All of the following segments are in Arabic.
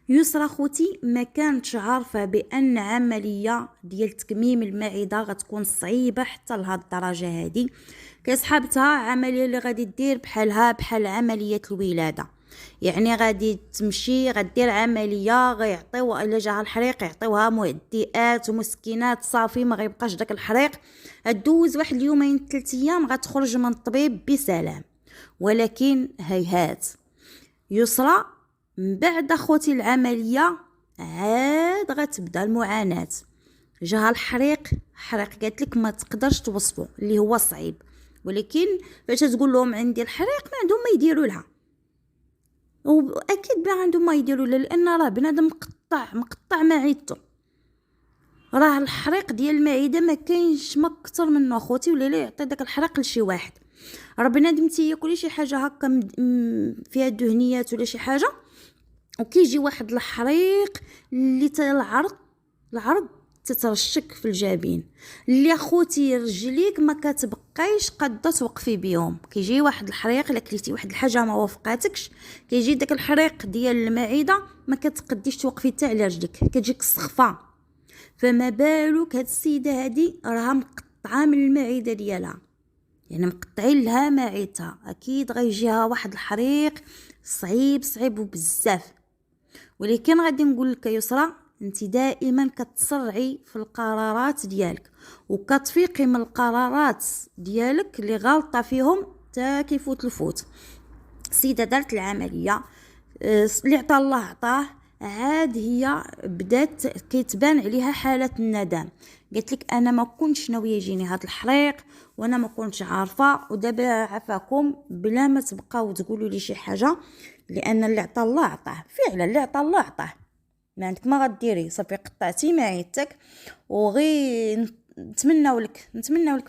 يسرى خوتي ما كانتش عارفه بان عمليه ديال تكميم المعده غتكون صعيبه حتى لهاد الدرجه هذه. كصحابتها عمليه اللي غادي دير بحال عمليه الولاده، يعني غادي تمشي غدير عمليه، غيعطيو الا جاها الحريق يعطيوها مهدئات ومسكنات صافي ما غيبقاش داك الحريق. دوز واحد اليومين 3 ايام غتخرج من الطبيب بسلام. ولكن هيهات يسرى من بعد اخوتي العمليه عاد غتبدا المعاناه. جاها الحريق، قالت لك ما تقدرش توصفه اللي هو صعيب، ولكن فاش تقول لهم عندي الحريق ما عندهم ما يديروا لها. واكيد ما عندهم ما يديروا لها لان راه بنادم مقطع معدته. راه الحريق ديال المعده ما كاينش ما اكثر منه اخوتي، ولا لا يعطي داك الحريق لشي واحد. راه بنادم تياكل شي حاجه هكا فيها دهنيات ولا شي حاجه، وكيجي واحد الحريق اللي العرض تترشك في الجبين، اللي اخوتي رجليك ما كتبقايش قاده توقفي بيهم. كيجي واحد الحريق الا كليتي واحد الحاجه ما وافقاتكش، كيجي داك الحريق ديال المعده ما كتقديش توقفي حتى على رجلك، كتجيك السخفه. فما بالك هاد السيده هادي راها مقطعه من المعده ديالها، يعني مقطعين لها معدتها، اكيد غيجيها واحد الحريق صعيب وبزاف. ولكن غادي نقول لك يسرى، انت دائما كتسرعي في القرارات ديالك وكتفيقي من القرارات ديالك اللي غلطه فيهم تا كيفوت الفوت. السيده دارت العمليه، اللي عطا الله عطاه، عاد هي بدات كيتبان عليها حاله الندم. قالت لك انا ما كنتش ناويه يجيني هذا الحريق وانا ما كنتش عارفه، ودابا عفاكم بلا ما تبقاو تقولوا لي شي حاجه، لان اللي عطا الله عطاه فعلا، اللي عطا الله عطاه، ما عندك ما غديري صافي قطعتي معيتك. وغي نتمناو لك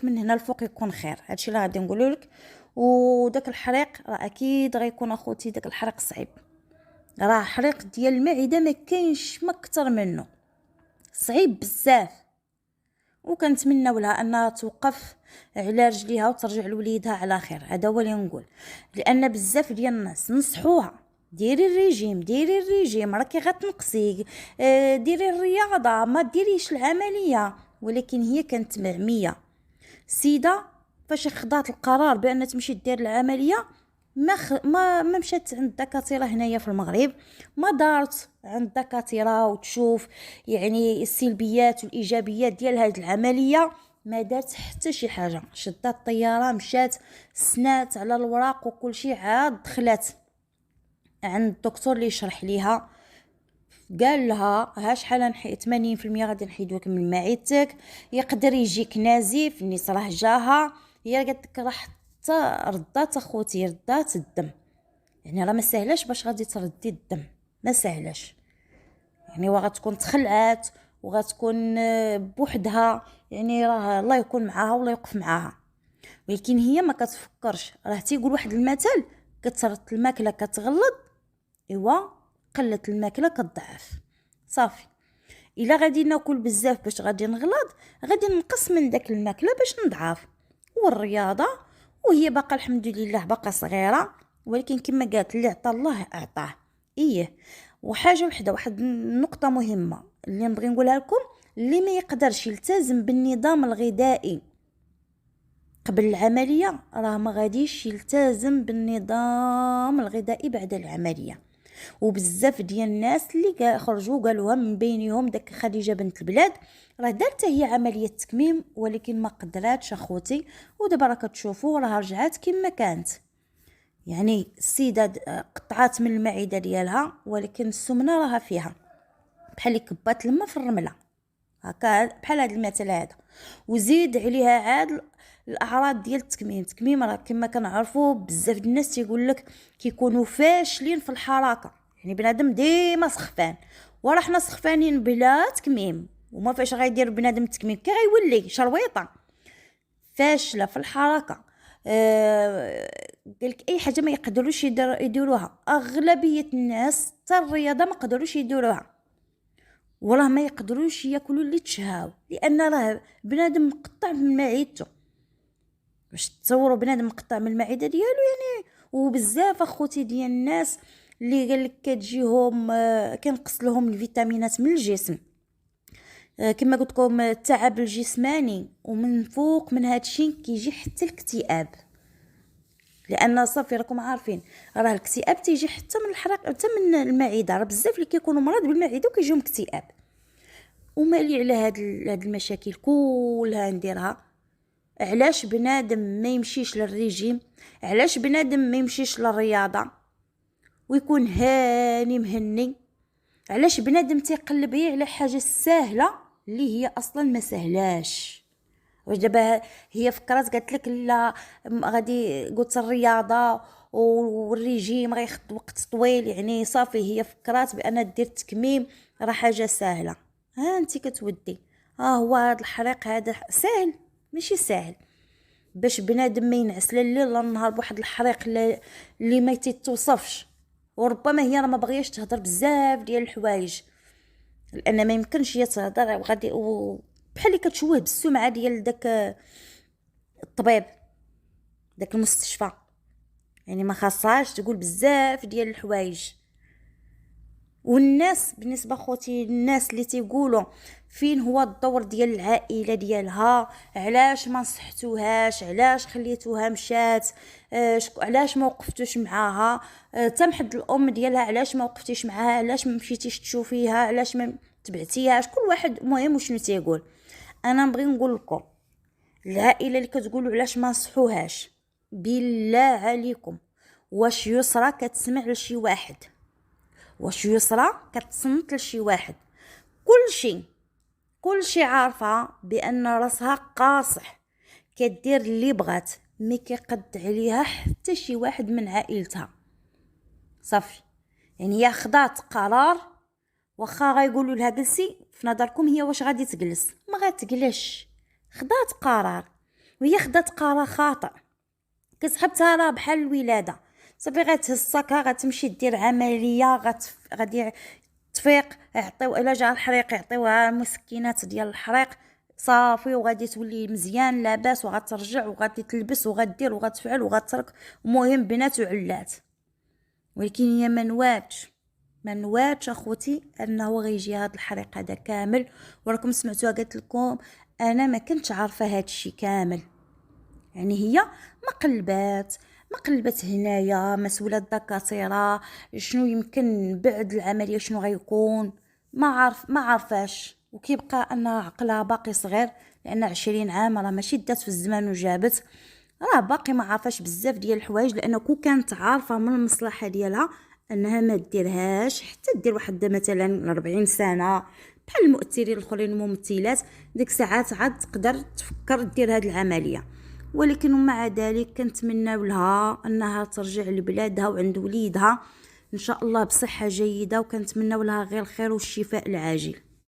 من هنا الفوق يكون خير، هادشي اللي غادي نقولوا لك. وداك الحريق راه اكيد غيكون اخوتي داك الحريق صعيب، راه حريق ديال المعده ما كاينش ما اكثر منه، صعيب بزاف. وكنتمناو لها انها توقف على رجليها وترجع لوليدها على خير، هذا هو اللي نقول. لان بزاف ديال الناس نصحوها ديري الريجيم راكي غتنقصي، ديري الرياضه ما ديريش العمليه، ولكن هي كانت معميه. السيده فاش خضات القرار بان تمشي دير العمليه ما مشات عند الدكاتره هنايا في المغرب، ما دارت عند الدكاتره وتشوف يعني السلبيات والايجابيات ديال هذه العمليه. ما دارت حتى شي حاجه، شدات الطياره مشات سنات على الوراق وكل شيء، عاد دخلت عند الدكتور اللي يشرح ليها، قال لها ها شحال نحيد 80% غادي نحيدوك من معدتك، يقدر يجيك نزيف النيس راه جاها. هي قالت لك راه حتى ردات اخوتي ردات الدم، يعني راه ما سهلاش باش غادي تردي الدم، ما سهلاش، يعني وغتكون تخلعات وغتكون بوحدها، يعني راه الله يكون معاها ولا يوقف معاها. ولكن هي ما كتفكرش، راه تيقول واحد المثل كثرت الماكله كتغلط، ايوا قلت الماكله كتضعف. صافي الا غادي ناكل بزاف باش غادي نغلط، غادي نقص من داك الماكله باش نضعف. والرياضه وهي باقا الحمد لله باقا صغيره، ولكن كما قالت اللي عطى الله اعطاه. ايه وحاجه وحده، واحد النقطه مهمه اللي نبغي نقولها لكم، اللي ما يقدرش يلتزم بالنظام الغذائي قبل العمليه راه ما غاديش يلتزم بالنظام الغذائي بعد العمليه. وبزاف ديال الناس اللي خرجوا قالوها من بينهم داك خديجه بنت البلاد، راه دارت هي عمليه تكميم ولكن ما قدراتش اخوتي، ودابا راه كتشوفوا راه رجعات كما كانت. يعني السيده قطعات من المعده ديالها ولكن السمنه راها فيها، بحال اللي كبات الماء في الرمله هكا، بحال هذا المثل هذا. وزيد عليها عاد الاعراض ديال التكميم راه كما كنعرفوا بزاف د الناس تيقول لك كيكونوا فاشلين في الحركه، يعني بنادم ديما سخفان، وراه حنا سخفانين بلا تكميم، وما فاش غيدير بنادم التكميم كيولي شرويطه فاشله في الحركه. قالك اي حاجه ما يقدروش يديروها، اغلبيه الناس حتى الرياضه ما قدروش يديروها، وراه ما يقدروش ياكلوا اللي تشهاو، لان راه بنادم مقطع من معدته. باش تصوروا بنادم مقطع من المعده ديالو يعني. وبزاف اخوتي ديال الناس اللي قال لك كتجيهم كنقص لهم الفيتامينات من الجسم. كما قلت لكم التعب الجسماني، ومن فوق من هذا الشيء كيجي حتى الاكتئاب، لان صافي راكم عارفين راه الاكتئاب تيجي حتى من الحرق حتى من المعده. راه بزاف اللي كيكونوا مرض بالمعده وكيجيهم اكتئاب. ومالي على هاد المشاكل كلها نديرها. علاش بنادم ما يمشيش للريجيم؟ علاش بنادم ما يمشيش للرياضه ويكون هاني مهني؟ علاش بنادم تيقلب على حاجه سهله اللي هي اصلا ما سهلاش؟ واش دابا هي فكرات قالت لك لا غادي قلت الرياضه والريجيم غياخد وقت طويل، يعني صافي هي فكرات بان دير التكميم راه حاجه سهله. ها انت كتودي هو هذا الحريق هذا سهل؟ ماشي سهل. باش بنادم ما ينعس لا الليل لا النهار بواحد الحريق اللي ما تتوصفش، وربما هي راه ما بغياش تهضر بزاف ديال الحوايج، لان ما يمكنش هي تهضر وغادي بحال اللي كتشوه بالسمعه ديال داك الطبيب داك المستشفى. يعني ما خاصهاش تقول بزاف ديال الحوايج. والناس بالنسبه خوتي الناس اللي تيقولوا فين هو الدور ديال العائله ديالها، علاش ما نصحتوهاش، علاش خليتوها مشات، علاش ما وقفتوش معاها، تمحد الام ديالها علاش ما وقفتيش معاها، علاش ما مشيتيش تشوفيها، علاش ما تبعتيهاش. كل واحد مهم وشنو تيقول. انا نبغي نقول لكم العائله اللي كتقولوا علاش ما نصحوهاش، بالله عليكم واش يسرى كتسمع لشي واحد؟ واش يسرى كتصنت لشي واحد؟ كل شي عارفه بان راسها قاصح، كدير اللي بغات، مي كيقد عليها حتى شي واحد من عائلتها. صافي، يعني هي خدات قرار، واخا غايقولوا لها جلسي، في نظركم هي واش غادي تجلس؟ ما غاتجلسش. خدات قرار، وهي خدات قرار خاطئ. كسحبتها راه بحال الولاده، صافي غتهز صاكها غتمشي دير عمليه، غادي تفيق يعطيو الا جا الحريق يعطيوها مسكنات ديال الحريق صافي، وغادي تولي مزيان لاباس، وغترجع وغادي تلبس وغدير وغتفعل وغترك. المهم بنات وعلات. ولكن هي منواتش اخوتي انه غيجي هذا الحريق هذا كامل. وراكم سمعتوها قالت لكم انا ما كنتش عارفه هذا الشيء كامل. يعني هي ما قلبات هنايا مسؤولة الدكاتره شنو يمكن بعد العمليه شنو غيكون، ما عارفاش. وكيبقى ان عقلها باقي صغير، لان 20 عام راه ماشي دات في الزمان وجابت، راه باقي ما عارفاش بزاف ديال الحوايج. لانه كون كانت عارفه من المصلحه ديالها انها ما ديرهاش حتى دير واحد مثلا 40 سنه بحال المؤثرين الاخرين الممثلات، ديك ساعات عاد تقدر تفكر دير هذه العمليه. ولكن مع ذلك كنتمناو لها انها ترجع لبلادها وعند وليدها ان شاء الله بصحه جيده، وكنتمناو لها غير الخير والشفاء العاجل.